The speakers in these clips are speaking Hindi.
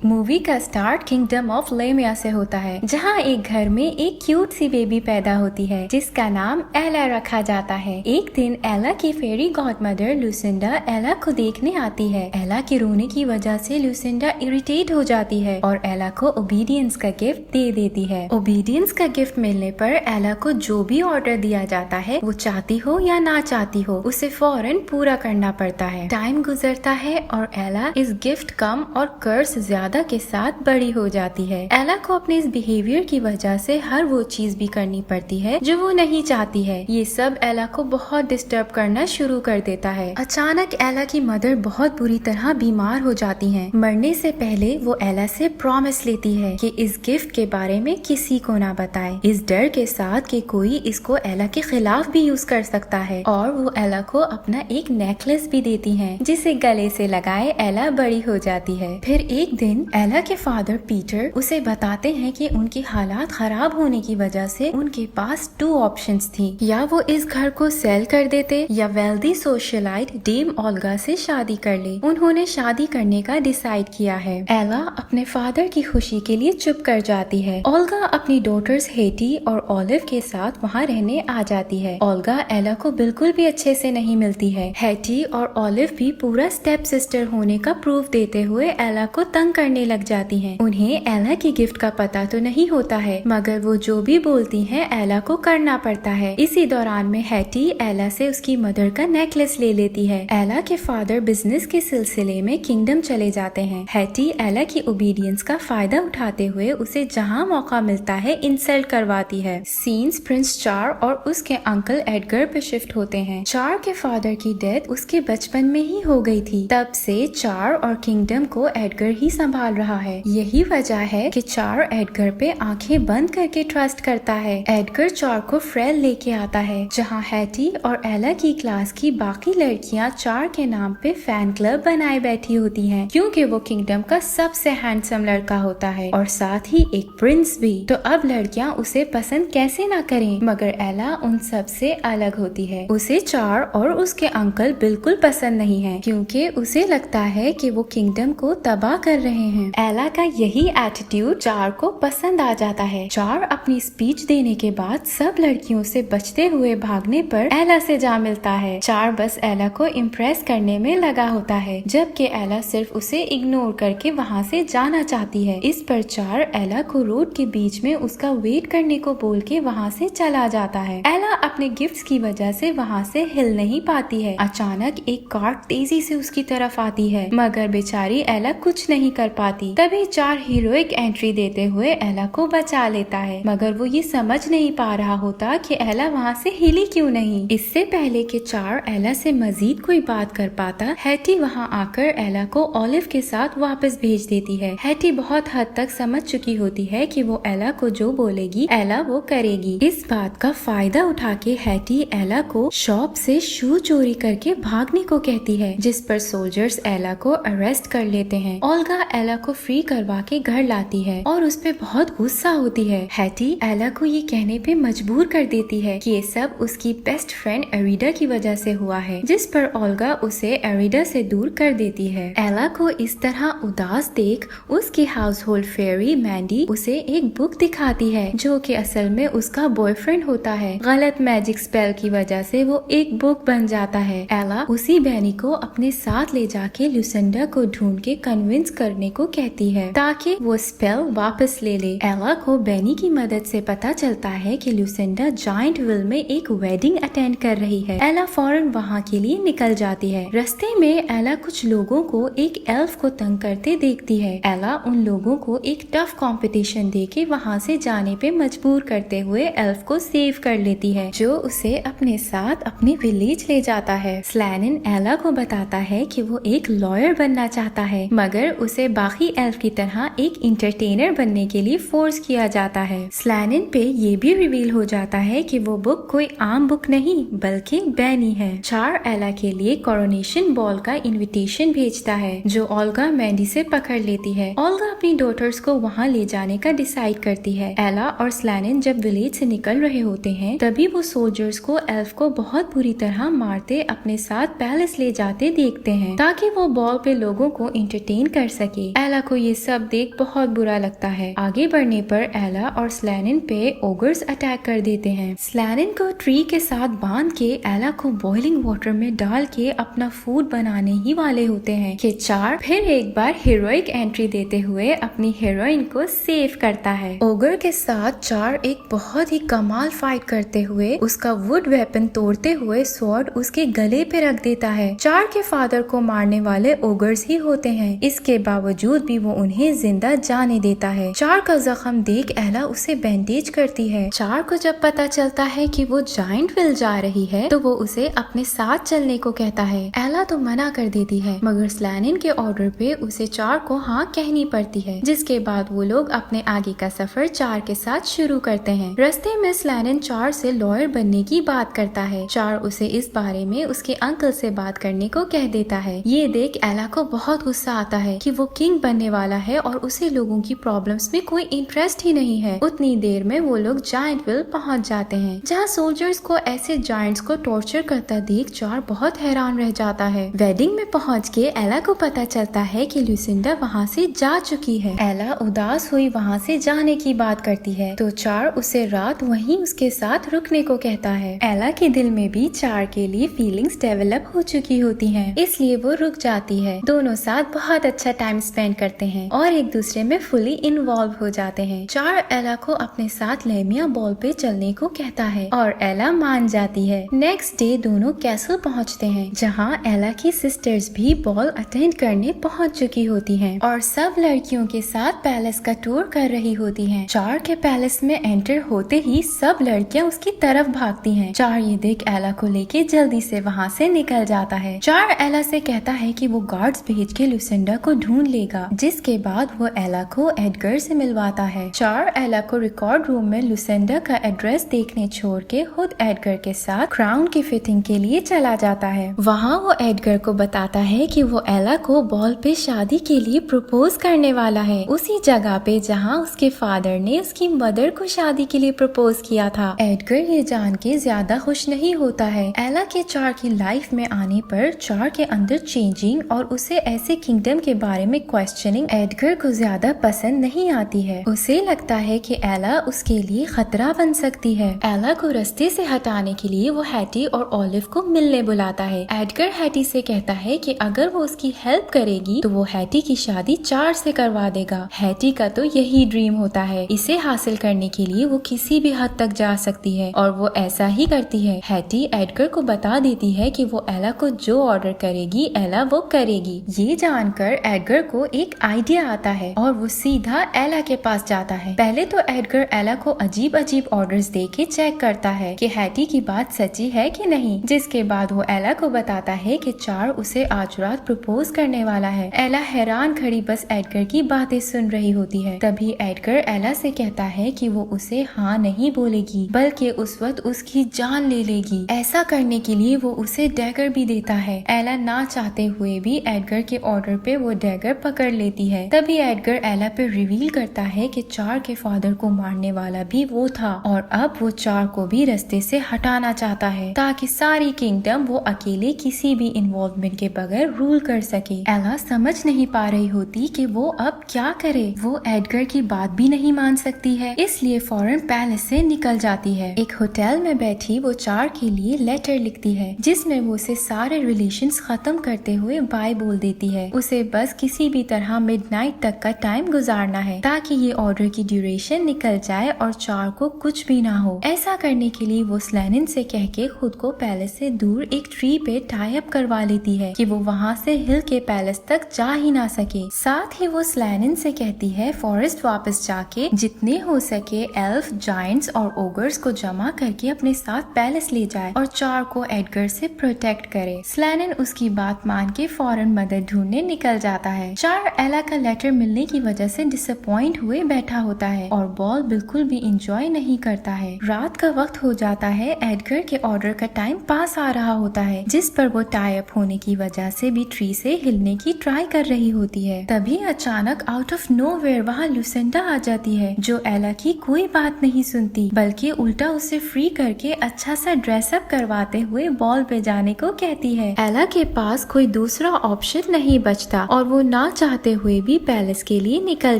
मूवी का स्टार्ट किंगडम ऑफ लेमिया से होता है, जहाँ एक घर में एक क्यूट सी बेबी पैदा होती है जिसका नाम एला रखा जाता है। एक दिन एला की फेरी गॉडमदर लुसिंडा एला को देखने आती है। एला के रोने की वजह से लुसिंडा इरिटेट हो जाती है और एला को ओबीडियंस का गिफ्ट दे देती है। ओबीडियंस का गिफ्ट मिलने पर एला को जो भी ऑर्डर दिया जाता है, वो चाहती हो या ना चाहती हो, उसे फौरन पूरा करना पड़ता है। टाइम गुजरता है और एला इस गिफ्ट कम और कर्ज ज्यादा के साथ बड़ी हो जाती है। एला को अपने इस बिहेवियर की वजह से हर वो चीज भी करनी पड़ती है जो वो नहीं चाहती है। ये सब एला को बहुत डिस्टर्ब करना शुरू कर देता है। अचानक एला की मदर बहुत बुरी तरह बीमार हो जाती हैं। मरने से पहले वो एला से प्रॉमिस लेती है कि इस गिफ्ट के बारे में किसी को ना बताए, इस डर के साथ कि कोई इसको एला के खिलाफ भी यूज कर सकता है। और वो एला को अपना एक नेकलेस भी देती हैं, जिसे गले से लगाए एला बड़ी हो जाती है। फिर एक दिन एला के फादर पीटर उसे बताते हैं कि उनकी हालात खराब होने की वजह से उनके पास 2 ऑप्शंस थी, या वो इस घर को सेल कर देते या वेल्दी सोशलाइट डेम ओल्गा से शादी कर ले। उन्होंने शादी करने का डिसाइड किया है। एला अपने फादर की खुशी के लिए चुप कर जाती है। ओल्गा अपनी डॉटर्स हेटी और ऑलिव के साथ वहाँ रहने आ जाती है। ओल्गा एला को बिल्कुल भी अच्छे से नहीं मिलती है। हेटी और ऑलिव भी पूरा स्टेप सिस्टर होने का प्रूफ देते हुए एला को तंग करने लग जाती हैं। उन्हें एला की गिफ्ट का पता तो नहीं होता है, मगर वो जो भी बोलती हैं एला को करना पड़ता है। इसी दौरान में हेटी एला से उसकी मदर का नेकलेस ले लेती है। एला के फादर बिजनेस के सिलसिले में किंगडम चले जाते हैं। हेटी एला की ओबीडियंस का फायदा उठाते हुए उसे जहाँ मौका मिलता है इंसल्ट करवाती है। सीन्स प्रिंस चार और उसके अंकल एडगर पे शिफ्ट होते हैं। चार के फादर की डेथ उसके बचपन में ही हो गई थी। तब से चार और किंगडम को एडगर ही संभाल रहा है। यही वजह है कि चार एडगर पे आंखें बंद करके ट्रस्ट करता है। एडगर चार को फ्रेल लेके आता है, जहाँ हैटी और एला की क्लास की बाकी लड़कियां चार के नाम पे फैन क्लब बनाए बैठी होती हैं, क्योंकि वो किंगडम का सबसे हैंडसम लड़का होता है और साथ ही एक प्रिंस भी। तो अब लड़कियां उसे पसंद कैसे ना करें, मगर एला उन सब से अलग होती है। उसे चार और उसके अंकल बिल्कुल पसंद नहीं है, क्योंकि उसे लगता है कि वो किंगडम को तबाह कर रहे हैं। एला का यही एटीट्यूड चार को पसंद आ जाता है। चार अपनी स्पीच देने के बाद सब लड़कियों से बचते हुए भागने पर एला से जा मिलता है। चार बस एला को इम्प्रेस करने में लगा होता है, जबकि एला सिर्फ उसे इग्नोर करके वहाँ से जाना चाहती है। इस पर चार एला को रोड के बीच में उसका वेट करने को बोल के वहाँ से चला जाता है। एला अपने गिफ्ट्स की वजह से वहाँ से हिल नहीं पाती है। अचानक एक कार तेजी से उसकी तरफ आती है, मगर बेचारी एला कुछ नहीं कर पाती। तभी चार हीरोइक एंट्री देते हुए एला को बचा लेता है, मगर वो ये समझ नहीं पा रहा होता कि एला वहाँ से हिली क्यों नहीं। इससे पहले कि चार एला से मजीद कोई बात कर पाता, हैटी वहाँ आकर एला को ऑलिव के साथ वापस भेज देती है। हैटी बहुत हद तक समझ चुकी होती है कि वो एला को जो बोलेगी एला वो करेगी। इस बात का फायदा उठा के हैटी एला को शॉप से शू चोरी करके भागने को कहती है, जिस पर सोल्जर्स एला को अरेस्ट कर लेते हैं। ओल्गा एला को फ्री करवा के घर लाती है और उस पे बहुत गुस्सा होती है। हैटी एला को ये कहने पे मजबूर कर देती है कि ये सब उसकी बेस्ट फ्रेंड एरिडा की वजह से हुआ है, जिस पर ओल्गा उसे एरिडा से दूर कर देती है। एला को इस तरह उदास देख उसकी हाउस होल्ड फेरी मैंडी उसे एक बुक दिखाती है, जो कि असल में उसका बॉयफ्रेंड होता है। गलत मैजिक स्पेल की वजह से वो एक बुक बन जाता है। एला उसी बैनी को अपने साथ ले जाके लुसिंडा को ढूंढ के कन्विंस करने को कहती है, ताकि वो स्पेल वापस ले ले। एला को बेनी की मदद से पता चलता है कि लुसिंडा जायंट विल में एक वेडिंग अटेंड कर रही है। एला फौरन वहाँ के लिए निकल जाती है। रास्ते में एला कुछ लोगों को एक एल्फ को तंग करते देखती है। एला उन लोगों को एक टफ कंपटीशन देके वहाँ से जाने पे मजबूर करते हुए एल्फ को सेव कर लेती है, जो उसे अपने साथ अपने विलेज ले जाता है। स्लैनिन एला को बताता है कि वो एक लॉयर बनना चाहता है, मगर उसे बाकी एल्फ की तरह एक इंटरटेनर बनने के लिए फोर्स किया जाता है। स्लैनिन पे ये भी रिवील हो जाता है कि वो बुक कोई आम बुक नहीं बल्कि बैनी है। चार एला के लिए कोरोनेशन बॉल का इनविटेशन भेजता है, जो ओल्गा मैंडी से पकड़ लेती है। ओल्गा अपनी डॉटर्स को वहाँ ले जाने का डिसाइड करती है। एला और स्लैनिन जब विलेज से निकल रहे होते हैं, तभी वो सोल्जर्स को एल्फ को बहुत बुरी तरह मारते अपने साथ पैलेस ले जाते देखते हैं, ताकि वो बॉल पे लोगों को इंटरटेन कर सके। एला को ये सब देख बहुत बुरा लगता है। आगे बढ़ने पर एला और स्लैनिन पे ओगर्स अटैक कर देते हैं। स्लैनिन को ट्री के साथ बांध के एला को बॉइलिंग वाटर में डाल के अपना फूड बनाने ही वाले होते हैं कि चार फिर एक बार हीरोइक एंट्री देते हुए अपनी हीरोइन को सेव करता है। ओगर के साथ चार एक बहुत ही कमाल फाइट करते हुए उसका वुड वेपन तोड़ते हुए स्वॉर्ड उसके गले पे रख देता है। चार के फादर को मारने वाले ओगर्स ही होते हैं। इसके बावजूद भी वो उन्हें जिंदा जाने देता है। चार का जख्म देख एला उसे बैंडेज करती है। चार को जब पता चलता है कि वो जायंट विल जा रही है तो वो उसे अपने साथ चलने को कहता है। एला तो मना कर देती है मगर स्लैनिन के ऑर्डर पे उसे चार को हाँ कहनी पड़ती है, जिसके बाद वो लोग अपने आगे का सफर चार के साथ शुरू करते हैं। रास्ते में स्लैनिन चार से लॉयर बनने की बात करता है। चार उसे इस बारे में उसके अंकल से बात करने को कह देता है। ये देख एला को बहुत गुस्सा आता है कि वो किंग बनने वाला है और उसे लोगों की प्रॉब्लम्स में कोई इंटरेस्ट ही नहीं है। उतनी देर में वो लोग जायंट विल पहुंच जाते हैं, जहाँ सोल्जर्स को ऐसे जायंट्स को टॉर्चर करता देख चार बहुत हैरान रह जाता है। वेडिंग में पहुंच के एला को पता चलता है कि लुसिंडा वहाँ से जा चुकी है। एला उदास हुई वहाँ से जाने की बात करती है तो चार उसे रात वहीं उसके साथ रुकने को कहता है। एला के दिल में भी चार के लिए फीलिंग्स डेवलप हो चुकी होती हैं, इसलिए वो रुक जाती है। दोनों साथ बहुत अच्छा टाइम स्पेंड करते हैं और एक दूसरे में फुली इन्वॉल्व हो जाते हैं। चार एला को अपने साथ लेमिया बॉल पे चलने को कहता है और एला मान जाती है। नेक्स्ट डे दोनों कैसल पहुंचते हैं, जहां एला की सिस्टर्स भी बॉल अटेंड करने पहुंच चुकी होती हैं और सब लड़कियों के साथ पैलेस का टूर कर रही होती हैं। चार के पैलेस में एंटर होते ही सब लड़कियां उसकी तरफ भागती हैं। चार ये देख एला को लेके जल्दी से वहाँ से निकल जाता है। चार एला से कहता है कि वो गार्ड्स भेज के लुसिंडा को ढूंढ लेगा, जिसके बाद वो एला को एडगर से मिलवाता है। चार एला को रिकॉर्ड रूम में लुसिंडा का एड्रेस देखने छोड़ के खुद एडगर के साथ क्राउन की फिटिंग के लिए चला जाता है। वहाँ वो एडगर को बताता है कि वो एला को बॉल पे शादी के लिए प्रपोज करने वाला है, उसी जगह पे जहाँ उसके फादर ने उसकी मदर को शादी के लिए प्रपोज किया था। एडगर ये जान के ज्यादा खुश नहीं होता है। एला के चार की लाइफ में आने पर चार के अंदर चेंजिंग और उसे ऐसे किंगडम के बारे में क्वेश्चनिंग एडगर को ज्यादा पसंद नहीं आती है। उसे लगता है कि एला उसके लिए खतरा बन सकती है। एला को रास्ते से हटाने के लिए वो हैटी और ऑलिव को मिलने बुलाता है। एडगर हैटी से कहता है कि अगर वो उसकी हेल्प करेगी तो वो हैटी की शादी चार से करवा देगा। हैटी का तो यही ड्रीम होता है। इसे हासिल करने के लिए वो किसी भी हद तक जा सकती है और वो ऐसा ही करती है। हैटी एडगर को बता देती है कि वो एला को जो ऑर्डर करेगी एला वो करेगी। ये जानकर एडगर को एक आइडिया आता है और वो सीधा एला के पास जाता है। पहले तो एडगर एला को अजीब अजीब ऑर्डर्स दे के चेक करता है कि हैटी की बात सच्ची है कि नहीं, जिसके बाद वो एला को बताता है कि चार उसे आज रात प्रपोज करने वाला है। एला हैरान खड़ी बस एडगर की बातें सुन रही होती है। तभी एडगर एला से कहता है कि वो उसे हाँ नहीं बोलेगी बल्कि उस वक्त उसकी जान ले लेगी। ऐसा करने के लिए वो उसे डैगर भी देता है। एला ना चाहते हुए भी एडगर के ऑर्डर पे वो डैगर पकड़ लेती है। तभी एडगर एला पे रिवील करता है कि चार के फादर को मारने वाला भी वो था और अब वो चार को भी रास्ते से हटाना चाहता है ताकि सारी किंगडम वो अकेले किसी भी इन्वॉल्वमेंट के बगैर रूल कर सके। एला समझ नहीं पा रही होती कि वो अब क्या करे। वो एडगर की बात भी नहीं मान सकती है, इसलिए फौरन पैलेस से निकल जाती है। एक होटल में बैठी वो चार के लिए लेटर लिखती है जिसमें वो उसे सारे रिलेशंस खत्म करते हुए बाय बोल देती है। उसे बस किसी भी तरह मिडनाइट तक का टाइम गुजारना है ताकि ये ऑर्डर की ड्यूरेशन निकल जाए और चार को कुछ भी ना हो। ऐसा करने के लिए वो स्लैनिन से कह के खुद को पैलेस से दूर एक ट्री पे टाई अप करवा लेती है कि वो वहाँ से हिल के पैलेस तक जा ही ना सके। साथ ही वो स्लैनिन से कहती है फॉरेस्ट वापस जाके जितने हो सके एल्फ, जायंट्स और ओगर्स को जमा करके अपने साथ पैलेस ले जाए और चार को एडगर से प्रोटेक्ट करे। स्लैनिन उसकी बात मान के फौरन मदद ढूंढने निकल जाता है। चार एला का लेटर मिलने की वजह से डिसअपॉइंट हुए बैठा होता है और बॉल बिल्कुल भी इंजॉय नहीं करता है। रात का वक्त हो जाता है। एडगर के ऑर्डर का टाइम पास आ रहा होता है जिस पर वो टाई अप होने की वजह से भी ट्री से हिलने की ट्राई कर रही होती है। तभी अचानक आउट ऑफ नोवेयर वहाँ लुसिंडा आ जाती है जो एला की कोई बात नहीं सुनती बल्कि उल्टा उसे फ्री करके अच्छा सा ड्रेसअप करवाते हुए बॉल पे जाने को कहती है। एला के पास कोई दूसरा ऑप्शन नहीं बचता और वो ना चाहते हुए भी पैलेस के लिए निकल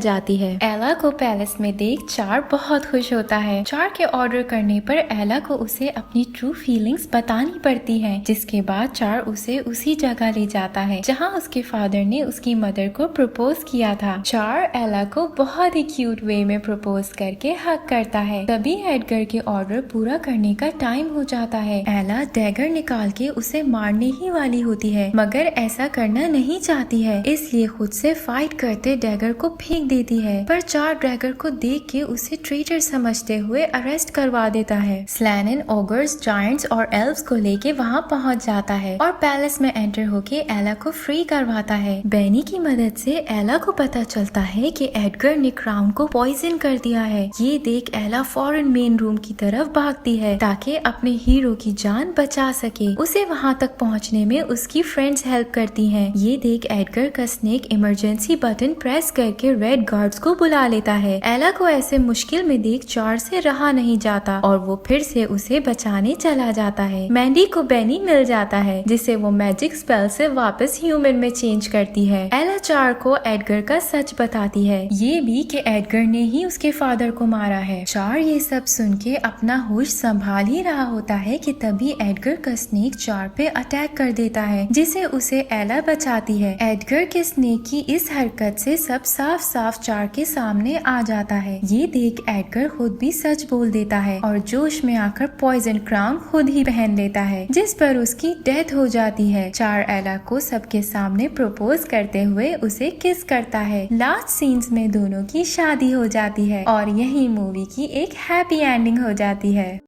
जाती है। एला को पैलेस में देख चार बहुत खुश होता है। चार के ऑर्डर करने पर एला को उसे अपनी ट्रू फीलिंग्स बतानी पड़ती है, जिसके बाद चार उसे उसी जगह ले जाता है जहाँ उसके फादर ने उसकी मदर को प्रपोज किया था। चार एला को बहुत ही क्यूट वे में प्रपोज करके हक करता है। तभी एडगर के ऑर्डर पूरा करने का टाइम हो जाता है। एला डैगर निकाल के उसे मारने ही वाली होती है, मगर ऐसा करना नहीं चाहती है, इसलिए खुद से फाइट करते डैगर को फेंक देती है। पर चार डैगर को देख के उसे ट्रेटर समझते हुए अरेस्ट करवा देता है। स्लैनिन ओगर्स, जायंट्स और एल्व्स को लेके वहाँ पहुँच जाता है और पैलेस में एंटर होके एला को फ्री करवाता है। बेनी की मदद से एला को पता चलता है कि एडगर ने क्राउन को पॉइजन कर दिया है। ये देख एला फौरन मेन रूम की तरफ भागती है ताकि अपने हीरो की जान बचा सके। उसे वहाँ तक पहुँचने में उसकी फ्रेंड्स हेल्प करती हैं। ये देख एडगर का स्नेक इमरजेंसी बटन प्रेस करके रेड गार्ड्स को बुला लेता है। एला को ऐसे मुश्किल में देख चार से रहा नहीं जाता और वो फिर से उसे बचाने चला जाता है। मैंडी को बेनी मिल जाता है, जिसे वो मैजिक स्पेल से वापस ह्यूमन में चेंज करती है। एला चार को एडगर का सच बताती है, ये भी कि एडगर ने ही उसके फादर को मारा है। चार ये सब सुन के अपना होश संभाल ही रहा होता है कि तभी एडगर का स्नेक चार पे अटैक कर देता है, जिसे उसे एला बचाती है। एडगर के स्नेक की इस हरकत से सब साफ साफ चार के सामने आ जाता है। ये देख एडगर खुद भी सच बोल देता है और जोश में आकर पॉइजन क्राउन खुद ही पहन लेता है, जिस पर उसकी डेथ हो जाती है। चार एला को सबके सामने प्रपोज करते हुए उसे किस करता है। लास्ट सीन्स में दोनों की शादी हो जाती है और यही मूवी की एक हैप्पी एंडिंग हो जाती है।